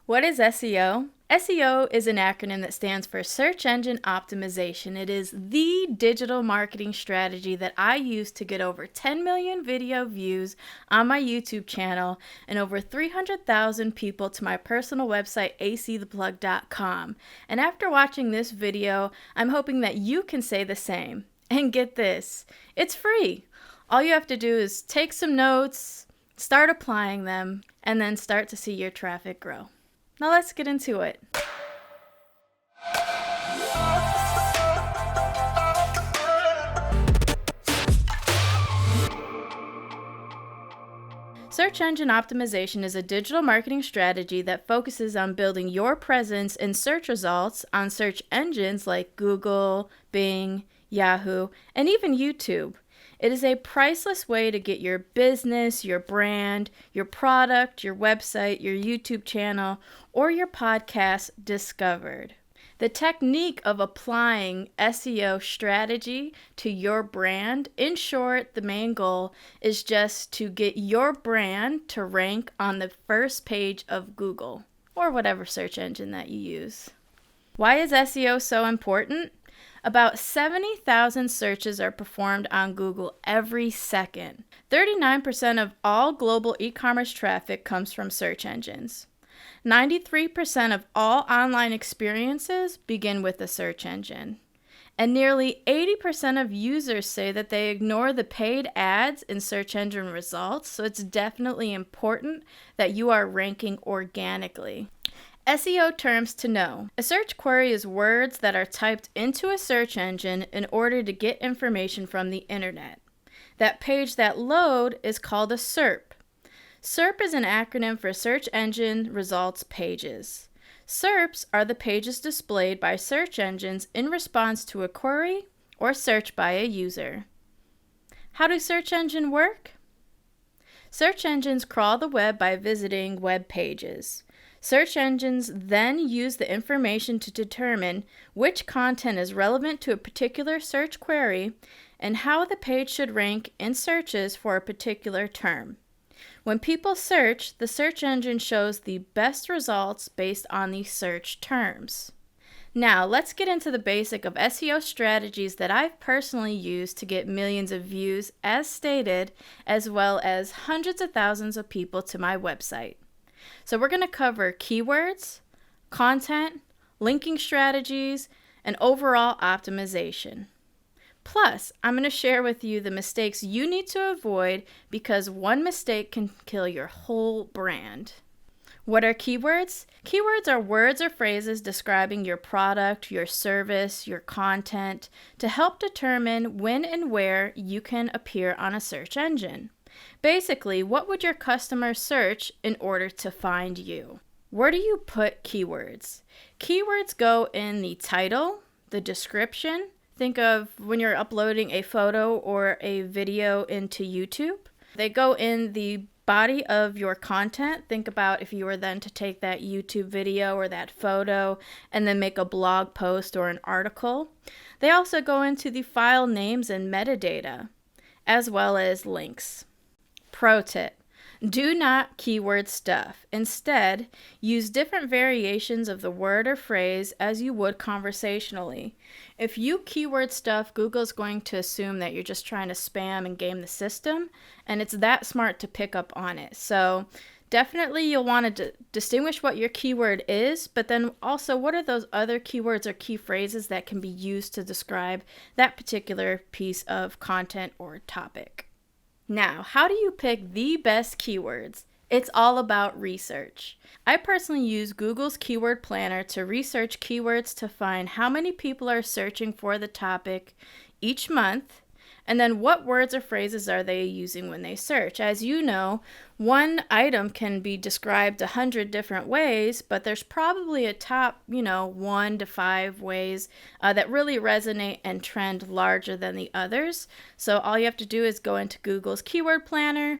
What is SEO? SEO is an acronym that stands for Search Engine Optimization. It is the digital marketing strategy that I use to get over 10 million video views on my YouTube channel and over 300,000 people to my personal website, actheplug.com. And after watching this video, I'm hoping that you can say the same. And get this, it's free. All you have to do is take some notes, start applying them, and then start to see your traffic grow. Now let's get into it. Search engine optimization is a digital marketing strategy that focuses on building your presence in search results on search engines like Google, Bing, Yahoo, and even YouTube. It is a priceless way to get your business, your brand, your product, your website, your YouTube channel, or your podcast discovered. The technique of applying SEO strategy to your brand, in short, the main goal is just to get your brand to rank on the first page of Google or whatever search engine that you use. Why is SEO so important? About 70,000 searches are performed on Google every second. 39% of all global e-commerce traffic comes from search engines. 93% of all online experiences begin with a search engine. And nearly 80% of users say that they ignore the paid ads in search engine results, so it's definitely important that you are ranking organically. SEO terms to know. A search query is words that are typed into a search engine in order to get information from the internet. That page that load is called a SERP. SERP is an acronym for Search Engine Results Pages. SERPs are the pages displayed by search engines in response to a query or search by a user. How do search engines work? Search engines crawl the web by visiting web pages. Search engines then use the information to determine which content is relevant to a particular search query and how the page should rank in searches for a particular term. When people search, the search engine shows the best results based on the search terms. Now, let's get into the basic of SEO strategies that I've personally used to get millions of views, as stated, as well as hundreds of thousands of people to my website. So we're going to cover keywords, content, linking strategies, and overall optimization. Plus, I'm going to share with you the mistakes you need to avoid because one mistake can kill your whole brand. What are keywords? Keywords are words or phrases describing your product, your service, your content to help determine when and where you can appear on a search engine. Basically, what would your customer search in order to find you? Where do you put keywords? Keywords go in the title, the description. Think of when you're uploading a photo or a video into YouTube. They go in the body of your content. Think about if you were then to take that YouTube video or that photo and then make a blog post or an article. They also go into the file names and metadata, as well as links. Pro tip: do not keyword stuff. Instead, use different variations of the word or phrase as you would conversationally. If you keyword stuff, Google's going to assume that you're just trying to spam and game the system, and it's that smart to pick up on it. So definitely you'll want to distinguish what your keyword is, but then also what are those other keywords or key phrases that can be used to describe that particular piece of content or topic. Now, how do you pick the best keywords? It's all about research. I personally use Google's Keyword Planner to research keywords to find how many people are searching for the topic each month, and then what words or phrases are they using when they search. As you know, one item can be described 100 different ways, but there's probably a top, 1 to 5 ways that really resonate and trend larger than the others. So all you have to do is go into Google's Keyword Planner,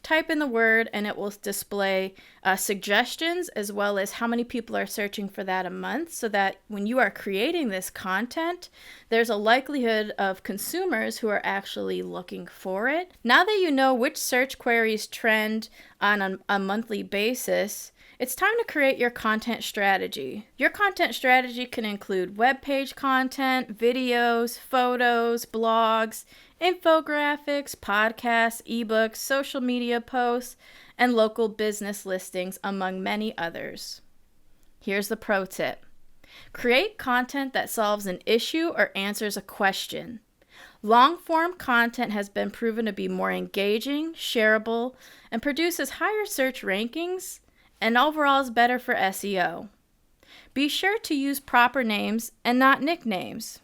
Type in the word and it will display suggestions as well as how many people are searching for that a month, so that when you are creating this content, there's a likelihood of consumers who are actually looking for it. Now that you know which search queries trend on a monthly basis, it's time to create your content strategy. Your content strategy can include web page content, videos, photos, blogs, infographics, podcasts, ebooks, social media posts, and local business listings, among many others. Here's the pro tip. Create content that solves an issue or answers a question. Long-form content has been proven to be more engaging, shareable, and produces higher search rankings, and overall is better for SEO. Be sure to use proper names and not nicknames.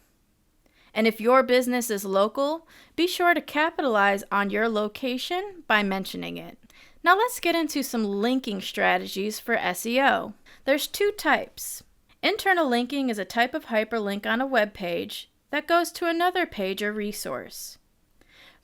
And if your business is local, be sure to capitalize on your location by mentioning it. Now let's get into some linking strategies for SEO. There's two types. Internal linking is a type of hyperlink on a web page that goes to another page or resource.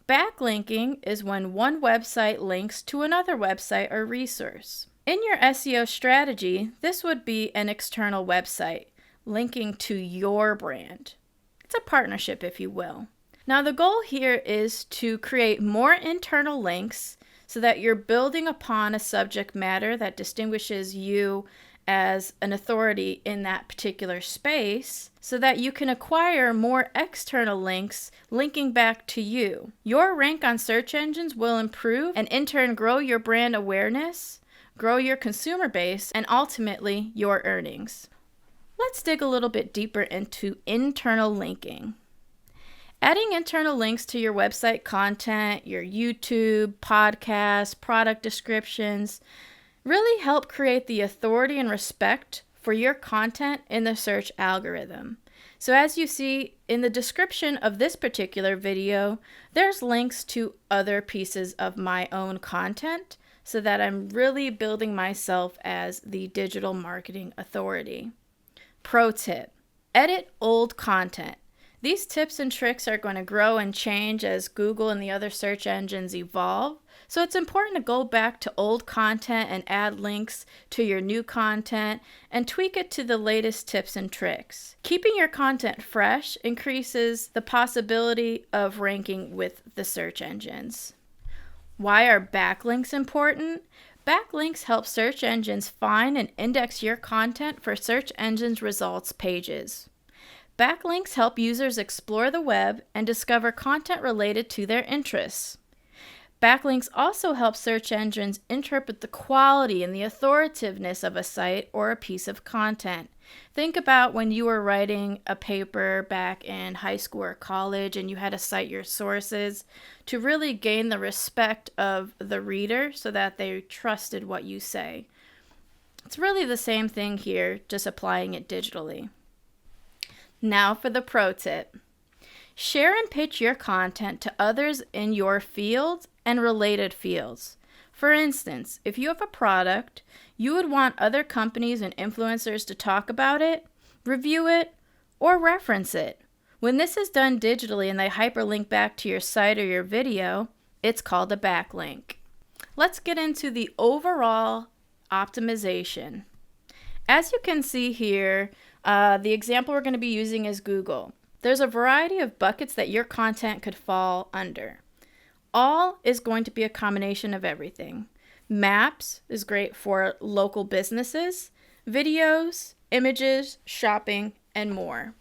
Backlinking is when one website links to another website or resource. In your SEO strategy, this would be an external website linking to your brand. It's a partnership, if you will. Now, the goal here is to create more internal links so that you're building upon a subject matter that distinguishes you as an authority in that particular space, so that you can acquire more external links linking back to you. Your rank on search engines will improve and in turn grow your brand awareness, grow your consumer base, and ultimately your earnings. Let's dig a little bit deeper into internal linking. Adding internal links to your website content, your YouTube, podcasts, product descriptions really help create the authority and respect for your content in the search algorithm. So as you see in the description of this particular video, there's links to other pieces of my own content, so that I'm really building myself as the digital marketing authority. Pro tip: edit old content. These tips and tricks are going to grow and change as Google and the other search engines evolve. So it's important to go back to old content and add links to your new content and tweak it to the latest tips and tricks. Keeping your content fresh increases the possibility of ranking with the search engines. Why are backlinks important? Backlinks help search engines find and index your content for search engines results pages. Backlinks help users explore the web and discover content related to their interests. Backlinks also help search engines interpret the quality and the authoritativeness of a site or a piece of content. Think about when you were writing a paper back in high school or college and you had to cite your sources to really gain the respect of the reader so that they trusted what you say. It's really the same thing here, just applying it digitally. Now for the pro tip. Share and pitch your content to others in your field and related fields. For instance, if you have a product, you would want other companies and influencers to talk about it, review it, or reference it. When this is done digitally and they hyperlink back to your site or your video, it's called a backlink. Let's get into the overall optimization. As you can see here, the example we're going to be using is Google. There's a variety of buckets that your content could fall under. All is going to be a combination of everything. Maps is great for local businesses, videos, images, shopping, and more.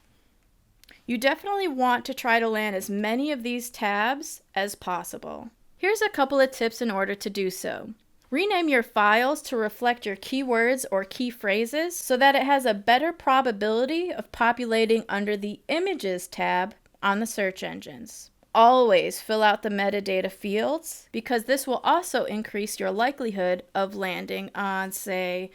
You definitely want to try to land as many of these tabs as possible. Here's a couple of tips in order to do so. Rename your files to reflect your keywords or key phrases so that it has a better probability of populating under the Images tab on the search engines. Always fill out the metadata fields, because this will also increase your likelihood of landing on, say,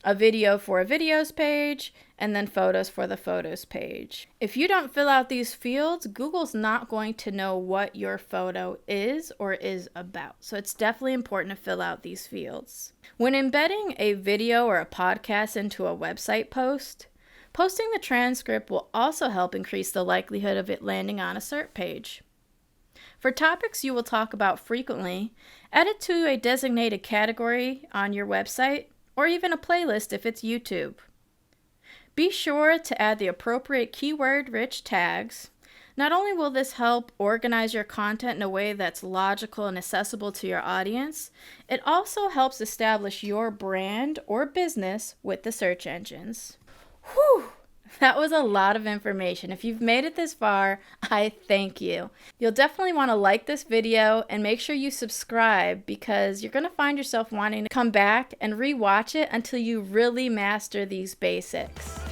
a video for a videos page, and then photos for the photos page. If you don't fill out these fields, Google's not going to know what your photo is or is about. So it's definitely important to fill out these fields. When embedding a video or a podcast into a website post, posting the transcript will also help increase the likelihood of it landing on a SERP page. For topics you will talk about frequently, add it to a designated category on your website or even a playlist if it's YouTube. Be sure to add the appropriate keyword-rich tags. Not only will this help organize your content in a way that's logical and accessible to your audience, it also helps establish your brand or business with the search engines. Whew! That was a lot of information. If you've made it this far, I thank you. You'll definitely want to like this video and make sure you subscribe because you're going to find yourself wanting to come back and rewatch it until you really master these basics.